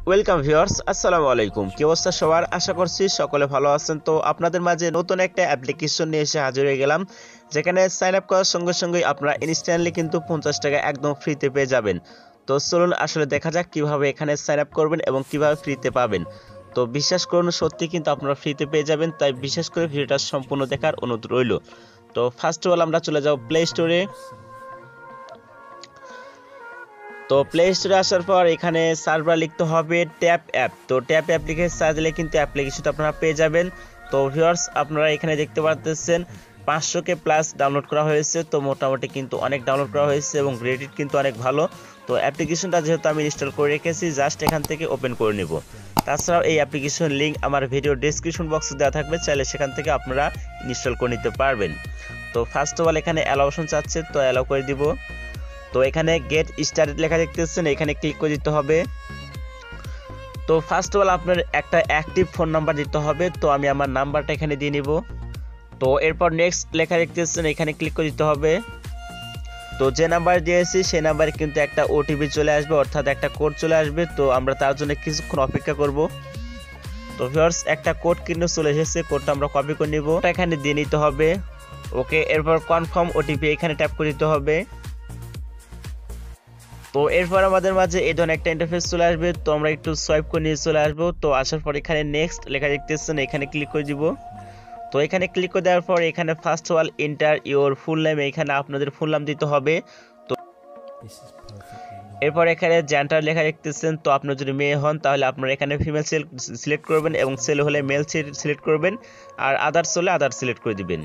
Welcome viewers, আসসালামু আলাইকুম। কি অবস্থা সবার? আশা করছি সকলে ভালো আছেন। তো আপনাদের মাঝে নতুন একটা অ্যাপ্লিকেশন নিয়ে এসে হাজির হয়ে গেলাম, যেখানে সাইন আপ করার সঙ্গে সঙ্গে আপনারা ইনস্ট্যান্টলি কিন্তু 50 টাকা একদম ফ্রিতে পেয়ে যাবেন। তো চলুন আসলে দেখা যাক কিভাবে এখানে সাইন আপ করবেন এবং কিভাবে ফ্রিতে পাবেন। তো বিশ্বাস করুন, সত্যি কিন্তু আপনারা ফ্রিতে পেয়ে যাবেন, তাই বিশেষ করে ভিডিওটা সম্পূর্ণ দেখার অনুরোধ রইল। তো ফার্স্ট অফ অল আমরা চলে যাব প্লে স্টোরে। তো প্লে স্টোরে আসার পর এখানে সার্ভার লিখতে হবে ট্যাপ অ্যাপ। তো ট্যাপ অ্যাপ লিখে সার্চ দিলে কিন্তু অ্যাপ্লিকেশনটা আপনারা পেয়ে যাবেন। তো ভিউয়ার্স, আপনারা এখানে দেখতে পাচ্ছেন 500 প্লাস ডাউনলোড করা হয়েছে। তো মোটামুটি কিন্তু অনেক ডাউনলোড করা হয়েছে এবং রেটিং কিন্তু অনেক ভালো। তো অ্যাপ্লিকেশনটা যেহেতু আমি ইনস্টল করে রেখেছি, জাস্ট এখান থেকে ওপেন করে নেব। তাছাড়াও এই অ্যাপ্লিকেশন লিঙ্ক আমার ভিডিও ডেসক্রিপশন বক্সে দেওয়া থাকবে, চাইলে সেখান থেকে আপনারা ইনস্টল করে নিতে পারবেন। তো ফার্স্ট অফ অল এখানে অ্যালাউ অপশন চাচ্ছে, তো অ্যালাউ করে দিব। তো এখানে গেট স্টার্টেড লেখা দেখতেছেন, এখানে ক্লিক করে দিতে হবে। তো ফার্স্ট অফ অল আপনার একটা অ্যাক্টিভ ফোন নাম্বার দিতে হবে। তো আমি আমার নাম্বারটা এখানে দিয়ে নিব। তো এরপর নেক্সট লেখা দেখতেছেন, এখানে ক্লিক করে দিতে হবে। তো যে নাম্বার দিয়েছি সেই নাম্বারে কিন্তু একটা ওটিপি চলে আসবে, অর্থাৎ একটা কোড চলে আসবে। তো আমরা তার জন্য কিছুক্ষণ অপেক্ষা করব। তো ভিউয়ার্স, একটা কোড কিন্তু চলে এসেছে, কোডটা আমরা কপি করে নিব, এখানে দিয়ে নিতে হবে। ওকে, এরপর কনফার্ম ওটিপি এখানে ট্যাপ করে দিতে হবে। তো এরপর আমাদের মাঝে এই ধরনের একটা ইন্টারফেস চলে আসবে। তো আমরা একটু সোয়াইপ করে নিয়ে চলে আসবো। তো আসার পর এখানে নেক্সট লেখা দেখতেছেন, এখানে ক্লিক করে দিব। তো এখানে ক্লিক করে দেওয়ার পর এখানে first of all enter your full name, এখানে আপনাদের ফুল নাম দিতে হবে। তো এরপর এখানে জেন্ডার লেখা দেখতেছেন। তো আপনি যদি মেয়ে হন তাহলে আপনারা এখানে ফিমেল সিলেক্ট করবেন এবং ছেলে হলে মেল সিলেক্ট করবেন, আর আদার্স হলে আদার্স সিলেক্ট করে দিবেন।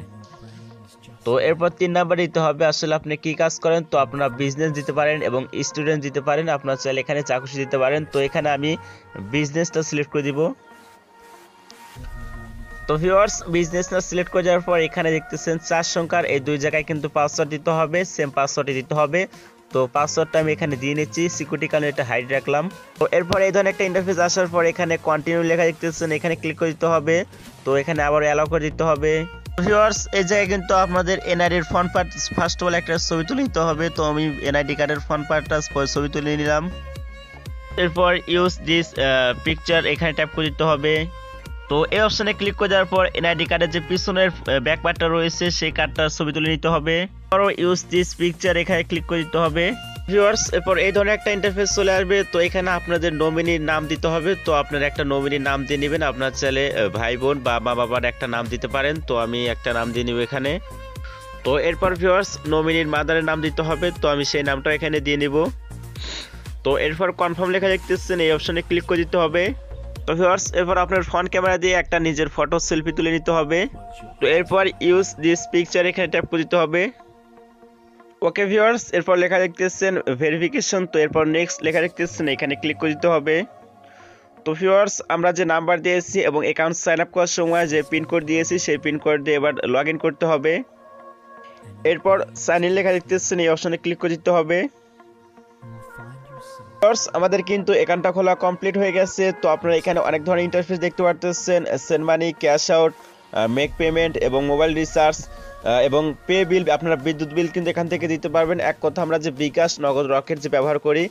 তো এরপর 3 নাম্বার দিতে হবে আসলে আপনি কি কাজ করেন। তো আপনারা বিজনেস দিতে পারেন এবং স্টুডেন্ট দিতে পারেন, আপনারা চাইলে এখানে চাকুরি দিতে পারেন। তো এখানে আমি বিজনেসটা সিলেক্ট করে দিব। তো ভিউয়ার্স, বিজনেসটা সিলেক্ট করে যাওয়ার পর এখানে দেখতেছেন 4 সংখ্যার এই দুই জায়গায় কিন্তু পাসওয়ার্ড দিতে হবে, সেম পাসওয়ার্ডই দিতে হবে। তো পাসওয়ার্ডটা আমি এখানে দিয়ে নিচ্ছি, সিকিউরিটি কারণে এটা হাইড রাখলাম। তো এরপর এই ধরনের একটা ইন্টারফেস আসার পর এখানে কন্টিনিউ লেখা দেখতেছেন, এখানে ক্লিক করে দিতে হবে। তো এখানে আবার অ্যালাউ করে দিতে হবে। ভিউয়ার্স, এই জায়গায় কিন্তু আপনাদের এনআইডির front part first of all একটা ছবি তুলে নিতে হবে। তো আমি এনআইডি কার্ডের ফ্রন্ট পার্টটা ছবি তুলে নিলাম। এরপর ইউজ দিস পিকচার এখানে ট্যাপ করে দিতে হবে। তো এই অপশনে ক্লিক করে দেওয়ার পর এনআইডি কার্ডের যে পিছনের ব্যাক পার্টটা রয়েছে সেই কার্ডটার ছবি তুলে নিতে হবে। তারপর ইউজ দিস পিকচার এখানে ক্লিক করে দিতে হবে। ভিউয়ার্স, এরপর এই ধরনের একটা ইন্টারফেস চলে আসবে। তো এখানে আপনাদের নমিনির নাম দিতে হবে। তো আপনার একটা নমিনির নাম দিয়ে নেবেন, আপনার ছেলে ভাই বোন বা মা বাবার একটা নাম দিতে পারেন। তো আমি একটা নাম দিয়ে নিব এখানে। তো এরপর ভিউয়ার্স, নমিনির মাদারের নাম দিতে হবে। তো আমি সেই নামটা এখানে দিয়ে নিব। তো এরপর কনফার্ম লেখা দেখতেছেন, এই অপশনে ক্লিক করে দিতে হবে। তো ভিউয়ার্স, এরপর আপনার ফ্রন্ট ক্যামেরা দিয়ে একটা নিজের ফটো সেলফি তুলে নিতে হবে। তো এরপর ইউজ দিস পিকচার এখানে ট্যাপ করে দিতে হবে। ওকে ভিউয়ার্স, এরপর লেখা দেখতেছেন ভেরিফিকেশন। তো এরপর নেক্সট লেখা দেখতেছেন, এখানে ক্লিক করে দিতে হবে। তো ভিউয়ার্স, আমরা যে নাম্বার দিয়েছি এবং অ্যাকাউন্ট সাইন আপ করার সময় যে পিন কোড দিয়েছি সেই পিন কোড দিয়ে এবার লগ ইন করতে হবে। এরপর সাইন ইন লেখা দেখতেছেন, এই অপশনে ক্লিক করে দিতে হবে। আমাদের কিন্তু অ্যাকাউন্টটা খোলা কমপ্লিট হয়ে গেছে। তো আপনারা এখানে অনেক ধরনের ইন্টারফেস দেখতে পারতেছেন, send money, cash out, make payment এবং মোবাইল রিচার্জ এবং পে বিল, আপনারা বিদ্যুৎ বিল কিন্তু এখান থেকে দিতে পারবেন। এক কথা, আমরা যে বিকাশ, নগদ, রকেট যে ব্যবহার করি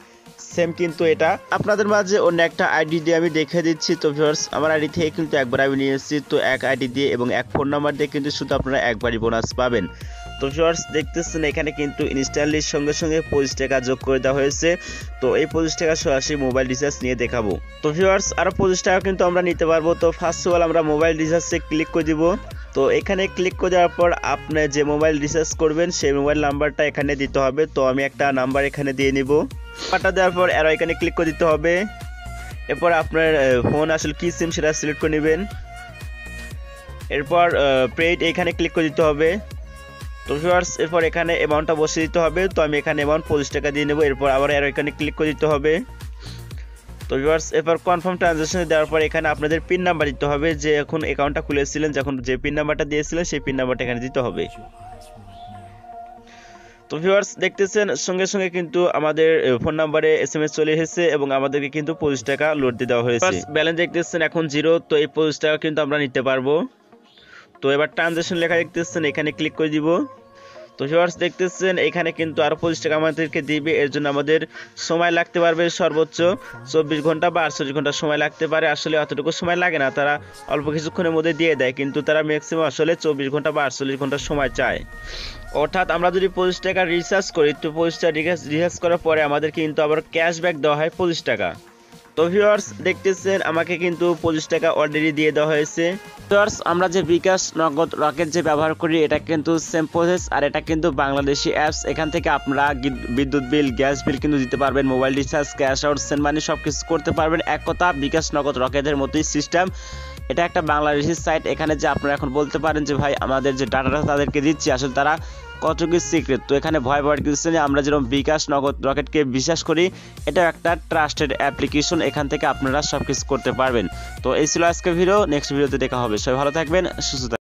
সেম কিন্তু এটা। আপনাদের মাঝে অন্য একটা আইডি দিয়ে আমি দেখে দিচ্ছি। তো ভিউয়ার্স, আমার আইডি থেকে কিন্তু একবার আমি নিয়ে এসেছি। তো এক আইডি দিয়ে এবং এক ফোন নাম্বার দিয়ে কিন্তু শুধু আপনারা একবারই বোনাস পাবেন। তো ভিউয়ার্স, দেখতেছেন এখানে কিন্তু ইনস্ট্যান্টলি সঙ্গে সঙ্গে 25 টাকা যোগ করে দেওয়া হয়েছে। তো এই 25 টাকা সরাসরি মোবাইল রিচার্জ নিয়ে দেখাবো। তো ভিউয়ার্স, আরো 25 টাকা কিন্তু আমরা নিতে পারবো। তো ফার্স্ট অফ অল আমরা মোবাইল রিচার্জে ক্লিক করে দিব। তো এখানে ক্লিক করে দেওয়ার পর আপনি যে মোবাইল রিচার্জ করবেন সেই মোবাইল নাম্বারটা এখানে দিতে হবে। তো আমি একটা নাম্বার এখানে দিয়ে নিব। নাম্বারটা দেওয়ার পর আরো এখানে ক্লিক করে দিতে হবে। এরপর আপনার ফোন আসলে কি সিম সেটা সিলেক্ট করে নেবেন। এরপর পেইড এখানে ক্লিক করে দিতে হবে। তো ভিউয়ার্স, এরপর এখানে অ্যামাউন্টটা বসিয়ে দিতে হবে। তো আমি এখানে অ্যামাউন্ট 25 টাকা দিয়ে নেব। এরপর আবার এখানে ক্লিক করে দিতে হবে। তো ভিউয়ার্স, এরপর কনফার্ম ট্রানজাকশন দেওয়ার পর এখানে আপনাদের পিন নাম্বার দিতে হবে, যে এখন অ্যাকাউন্টটা খুলেছিলেন, যখন যে পিন নাম্বারটা দিয়েছিলেন সেই পিন নাম্বারটা এখানে দিতে হবে। তো ভিউয়ার্স, দেখতেছেন সঙ্গে সঙ্গে কিন্তু আমাদের ফোন নাম্বারে এসএমএস চলে এসেছে এবং আমাদেরকে কিন্তু 25 টাকা লোড দিয়ে দেওয়া হয়েছে। ব্যালেন্স দেখতেছেন এখন 0। তো এই 25 টাকা কিন্তু আমরা নিতে পারবো। তো এবার ট্রানজাকশন লেখা দেখতেছেন, এখানে ক্লিক করে দিব। তো ভিউয়ার্স দেখতেছেন এখানে কিন্তু আরো 25 টাকা আমাদেরকে দিবে। এর জন্য আমাদের সময় লাগতে পারবে সর্বোচ্চ 24 ঘন্টা বা 48 ঘন্টা সময় লাগতে পারে। আসলে অতটুকু সময় লাগে না, তারা অল্প কিছুক্ষণের মধ্যে দিয়ে দেয়, কিন্তু তারা ম্যাক্সিমাম আসলে 24 ঘন্টা বা 48 ঘন্টা সময় চায়। অর্থাৎ আমরা যদি 25 টাকা রিচার্জ করি, তো 25 টাকা রিচার্জ করার পরে আমাদের কিন্তু আবার ক্যাশব্যাক দেওয়া হয় 25 টাকা। তো ভিউয়ার্স দেখতেছেন আমাকে কিন্তু 25 টাকা অলরেডি দিয়ে দেওয়া হয়েছে। ভিউয়ার্স আমরা যে বিকাশ নগদ রকেট যে ব্যবহার করি এটা কিন্তু সেম প্রসেস, আর এটা কিন্তু বাংলাদেশি অ্যাপস। এখান থেকে আপনারা বিদ্যুৎ বিল, গ্যাস বিল কিন্তু দিতে পারবেন, mobile recharge, cash out, send money সব কিছু করতে পারবেন। এক কথা বিকাশ নগদ রকেটের মতোই সিস্টেম। এটা একটা বাংলাদেশি সাইট। এখানে যে আপনারা এখন বলতে পারেন যে ভাই আমাদের যে ডাটাটা তাদেরকে দিচ্ছি আসলে তারা কতটুকু সিক্রেট, তো এখানে ভয় পাওয়ার কিছু নেই। আমরা যেরকম বিকাশ নগদ রকেটকে বিশ্বাস করি, এটা একটা ট্রাস্টেড অ্যাপ্লিকেশন, এখান থেকে আপনারা সব কিছু করতে পারবেন। তো এই ছিল আজকের ভিডিও, নেক্সট ভিডিওতে দেখা হবে। সবাই ভালো থাকবেন, সুস্থ থাকবেন।